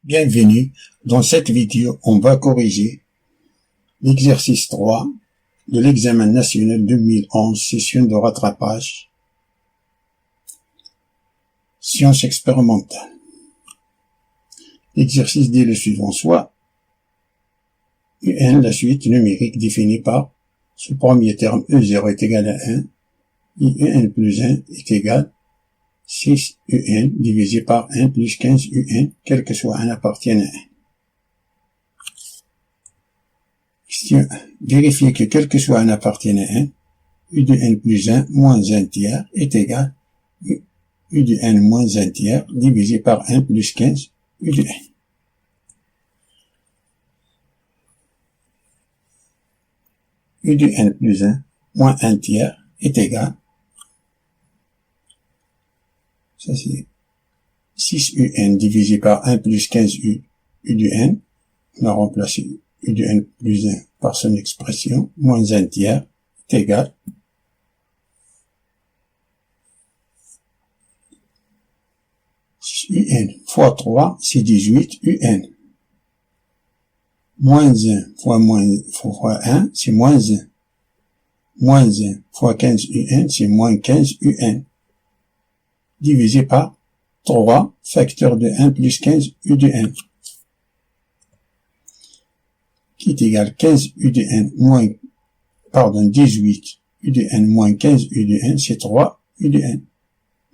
Bienvenue. Dans cette vidéo, on va corriger l'exercice 3 de l'examen national 2011, session de rattrapage, sciences expérimentales. L'exercice dit le suivant, soit UN, la suite numérique définie par ce premier terme E0 est égal à 1, et UN plus 1 est égal 6 UN divisé par 1 plus 15 UN, quel que soit 1 appartienne à 1. Question 1. Vérifiez que quel que soit 1 appartienne à 1, U de N plus 1 moins 1 tiers est égal U de N moins 1 tiers divisé par 1 plus 15 U de N. U de N plus 1 moins 1 tiers est égal, ça c'est 6UN divisé par 1 plus 15U de N. On a remplacé U de N plus 1 par son expression, moins 1 tiers est égal 6UN fois 3, c'est 18UN. Moins 1 fois 1, c'est moins 1. Moins 1 fois 15 UN, c'est moins 15 UN. Divisé par 3, facteur de 1 plus 15 U de N. Qui est égal 15 U de N moins, 18 U de N moins 15 U de N, c'est 3 U de N.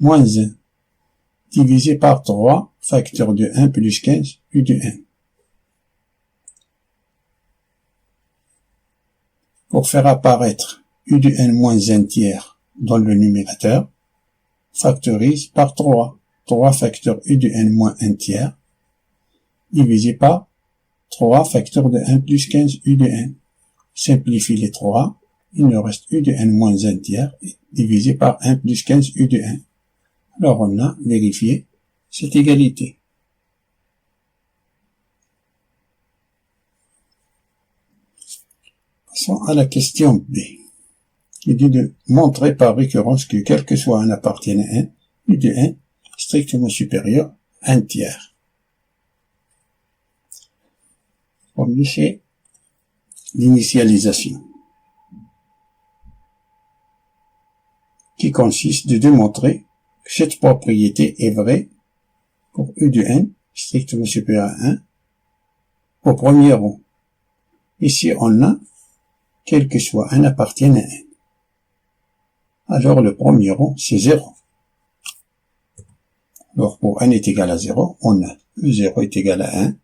Moins 1. Divisé par 3, facteur de 1 plus 15 U de N. Pour faire apparaître U de N moins 1 tiers dans le numérateur, factorise par 3. 3 facteur U de N moins 1 tiers, divisé par 3 facteur de 1 plus 15 U de N. Simplifie les 3, il nous reste U de N moins 1 tiers, divisé par 1 plus 15 U de N. Alors on a vérifié cette égalité. Passons à la question B. Il dit de montrer par récurrence que quel que soit un appartienne à 1, U de N strictement supérieur à 1 tiers. Premier, c'est l'initialisation, qui consiste de démontrer que cette propriété est vraie pour U de N strictement supérieur à 1 au premier rang. Ici, on a quel que soit un appartienne à 1. Alors, le premier rang, c'est 0. Alors, pour n est égal à 0, on a E0 est égal à 1,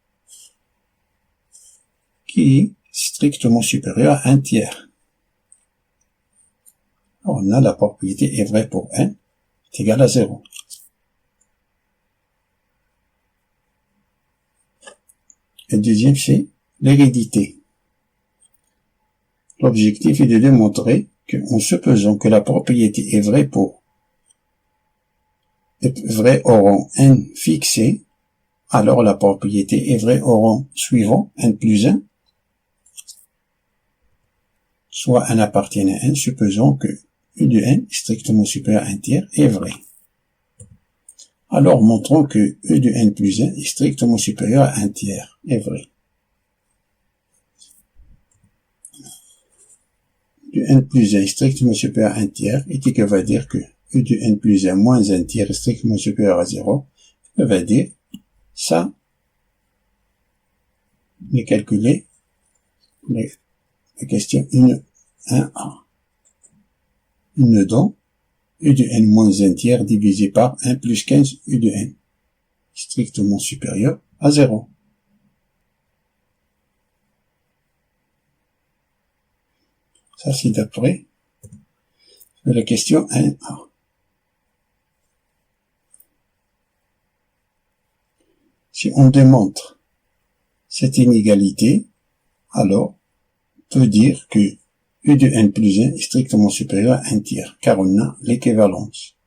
qui est strictement supérieur à 1 tiers. Alors, on a la propriété est vraie pour n est égal à 0. Le deuxième, c'est l'hérédité. L'objectif est de démontrer qu'en supposant que la propriété est vraie au rang n fixé, alors la propriété est vraie au rang suivant, n plus 1, soit n appartient à n, supposons que U de n strictement supérieur à 1 tiers est vrai. Alors montrons que U de n plus 1 est strictement supérieur à 1 tiers est vrai. U de n plus 1 est strictement supérieur à 1 tiers, et que va dire que U de n plus 1 moins 1 tiers est strictement supérieur à 0, ça va dire ça, on est calculé la question 1A. Une dent, U de n moins 1 tiers divisé par 1 plus 15 U de n, strictement supérieur à 0. Ça, c'est d'après la question 1A. Si on démontre cette inégalité, alors on peut dire que U de n plus 1 est strictement supérieur à 1 tiers, car on a l'équivalence.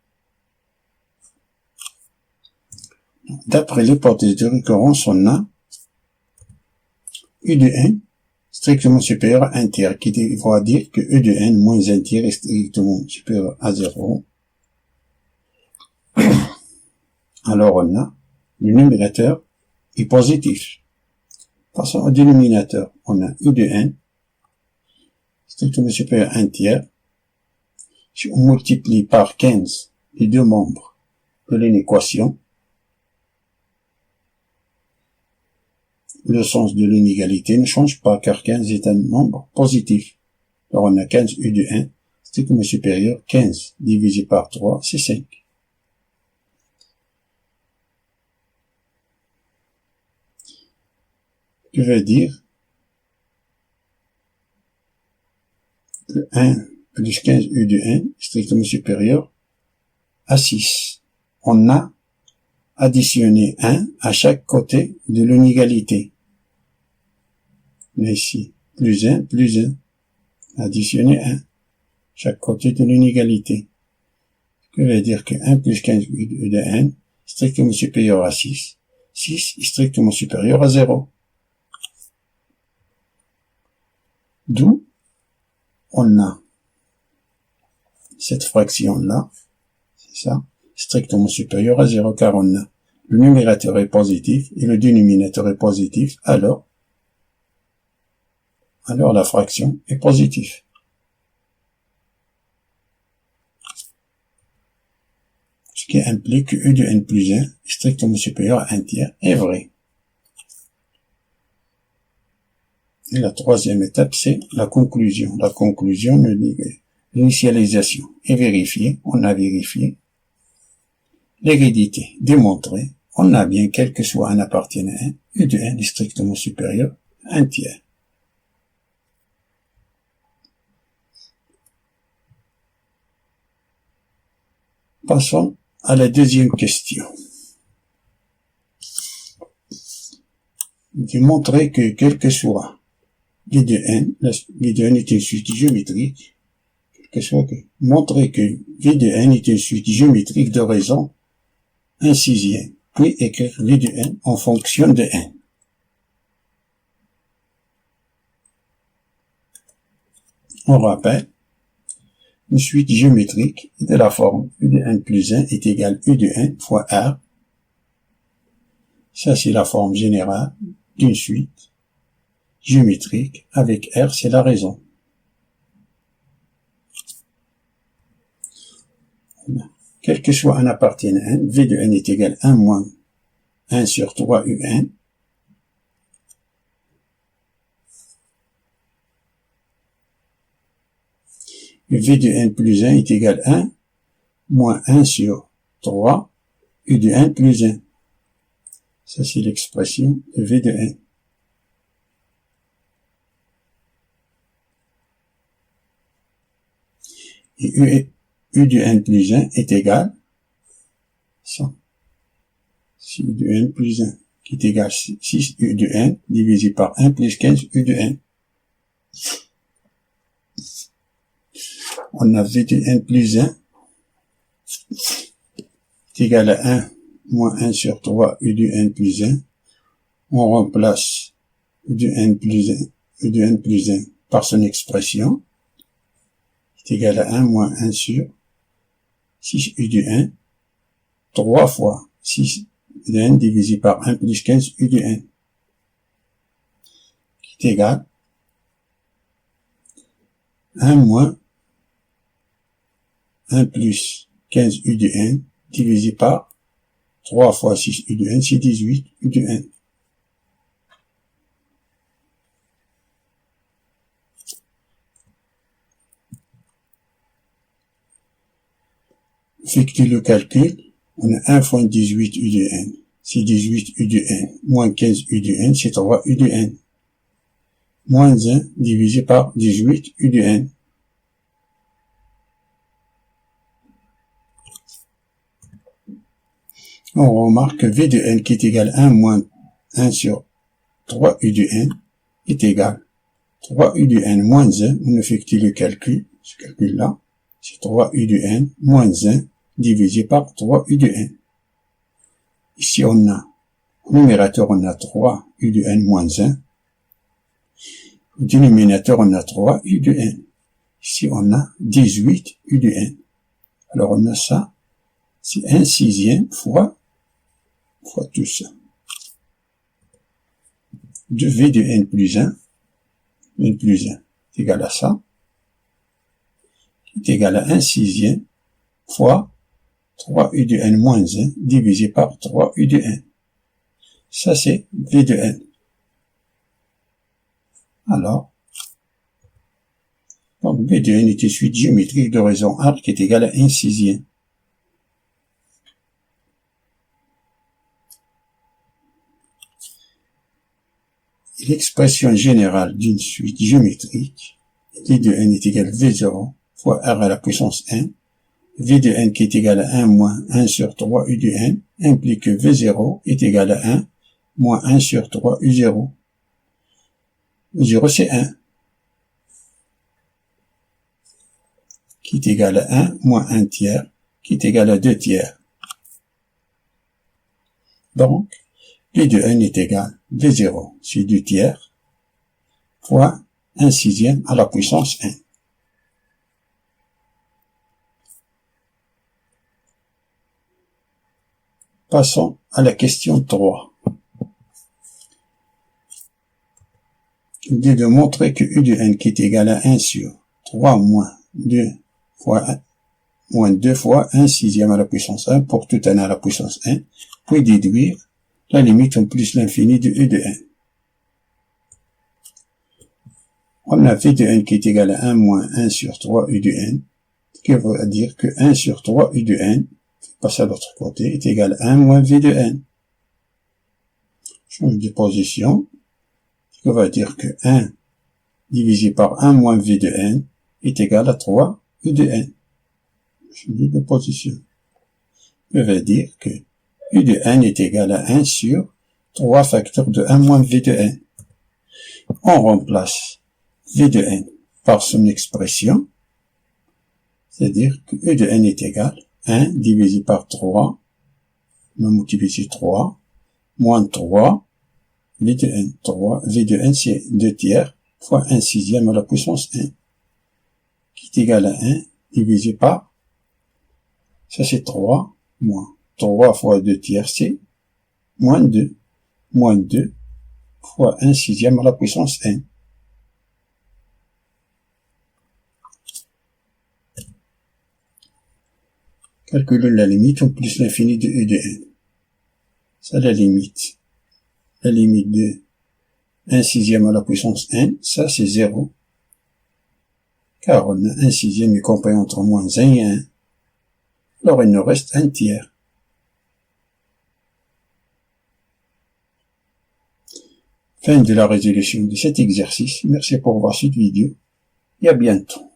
D'après l'hypothèse de récurrence, on a U de n strictement supérieur à 1 tiers, qui va dire que U de n moins 1 tiers est strictement supérieur à 0. Alors on a le numérateur est positif. Passons au dénominateur. On a U de n, strictement supérieur à 1 tiers. Si on multiplie par 15 les deux membres de l'inéquation, le sens de l'inégalité ne change pas car 15 est un nombre positif. Alors on a 15 U de 1, strictement supérieur, 15 divisé par 3, c'est 5. Je vais dire que 1 plus 15 U de 1 strictement supérieur à 6. On a additionné 1 à chaque côté de l'inégalité. Mais ici, plus 1, additionner 1, chaque côté de l'inégalité. Ce qui veut dire que 1 plus 15 U de 1 strictement supérieur à 6. 6 est strictement supérieur à 0. D'où on a cette fraction-là, c'est ça, strictement supérieur à 0, car on a le numérateur est positif et le dénominateur est positif, alors la fraction est positive. Ce qui implique que U de n plus 1 est strictement supérieur à 1 tiers est vrai. Et la troisième étape, c'est la conclusion. La conclusion, l'initialisation est vérifiée, on a vérifié. L'hérédité démontrée, on a bien, quel que soit un appartenant à 1, U de n est strictement supérieur à 1 tiers. Passons à la deuxième question. Démontrer que quel que soit V de n, V de n est une suite géométrique, montrer que V de n est une suite géométrique de raison 1/6, puis écrire V de n en fonction de n. On rappelle, une suite géométrique de la forme U de n plus 1 est égal U de n fois R. Ça, c'est la forme générale d'une suite géométrique avec R, c'est la raison. Quel que soit un appartenant à n, V de n est égal à 1 moins 1 sur 3 UN. V de n plus 1 est égal à 1 moins 1 sur 3 U de n plus 1. Ça, c'est l'expression de V de n. Et U de n plus 1 est égal à 100. Si U de n plus 1 qui est égal à 6 U de n divisé par 1 plus 15 U de n. On a V de n plus 1 est égal à 1 moins 1 sur 3 U de n plus 1. On remplace U de n plus 1 par son expression est égal à 1 moins 1 sur 6 U de n, 3 fois 6 U de n divisé par 1 plus 15 U de n, qui est égal à 1 moins 1 plus 15 U de n divisé par 3 fois 6 U de n, c'est 18 U de n. Effectue le calcul, on a 1 fois 18 U de n, c'est 18 U de n, moins 15 U de n, c'est 3 U de n, moins 1 divisé par 18 U de n. On remarque que V de n qui est égal à 1 moins 1 sur 3 U de n est égal à 3 U de n moins 1, on effectue le calcul, ce calcul-là, c'est 3 U de n moins 1 divisé par 3 U de n. Ici, on a, au numérateur, on a 3 U de n moins 1. Au dénominateur, on a 3 U de n. Ici, on a 18 U de n. Alors, on a ça, c'est 1/6 fois tout ça. de v de n plus 1, n plus 1 est égal à ça, qui est égal à 1 sixième fois 3u de n moins 1 divisé par 3u de n. Ça, c'est v de n. Alors, donc v de n est une suite géométrique de raison R qui est égale à 1 sixième. L'expression générale d'une suite géométrique, v de n est égal à v0 fois r à la puissance 1, v de n qui est égal à 1 moins 1 sur 3 u de n, implique que v0 est égal à 1 moins 1 sur 3 u0. U0 c'est 1, qui est égal à 1 moins 1 tiers, qui est égal à 2 tiers. Donc, v de n est égal à v0, c'est 2 tiers, fois 1 sixième à la puissance 1. Passons à la question 3. Il dit de montrer que u de n qui est égal à 1 sur 3 moins 2 fois 1, moins 2 fois 1 sixième à la puissance 1 pour tout n à la puissance 1, puis déduire la limite en plus l'infini de u de n. On a v de n qui est égal à 1 moins 1 sur 3 u de n, ce qui veut dire que 1 sur 3 u de n, passe à l'autre côté, est égal à 1 moins v de n. Change de position, ce qui veut dire que 1 divisé par 1 moins v de n est égal à 3 u de n. Change de position. Ce qui veut dire que u de n est égal à 1 sur 3 facteurs de 1 moins v de n. On remplace v de n par son expression, c'est-à-dire que u de n est égal à 1 divisé par 3, on multiplie 3, moins 3, v de n. 3, v de n c'est 2 tiers fois 1 sixième à la puissance 1, qui est égal à 1 divisé par, ça c'est 3, moins 3 fois 2 tiers c'est moins 2 fois 1 sixième à la puissance 1. Calculons la limite en plus l'infini de u de n. Ça la limite. La limite de 1 sixième à la puissance n, ça c'est 0. Car on a 1 sixième est compris entre moins 1 et 1. Alors il nous reste 1 tiers. Fin de la résolution de cet exercice. Merci pour voir cette vidéo et à bientôt.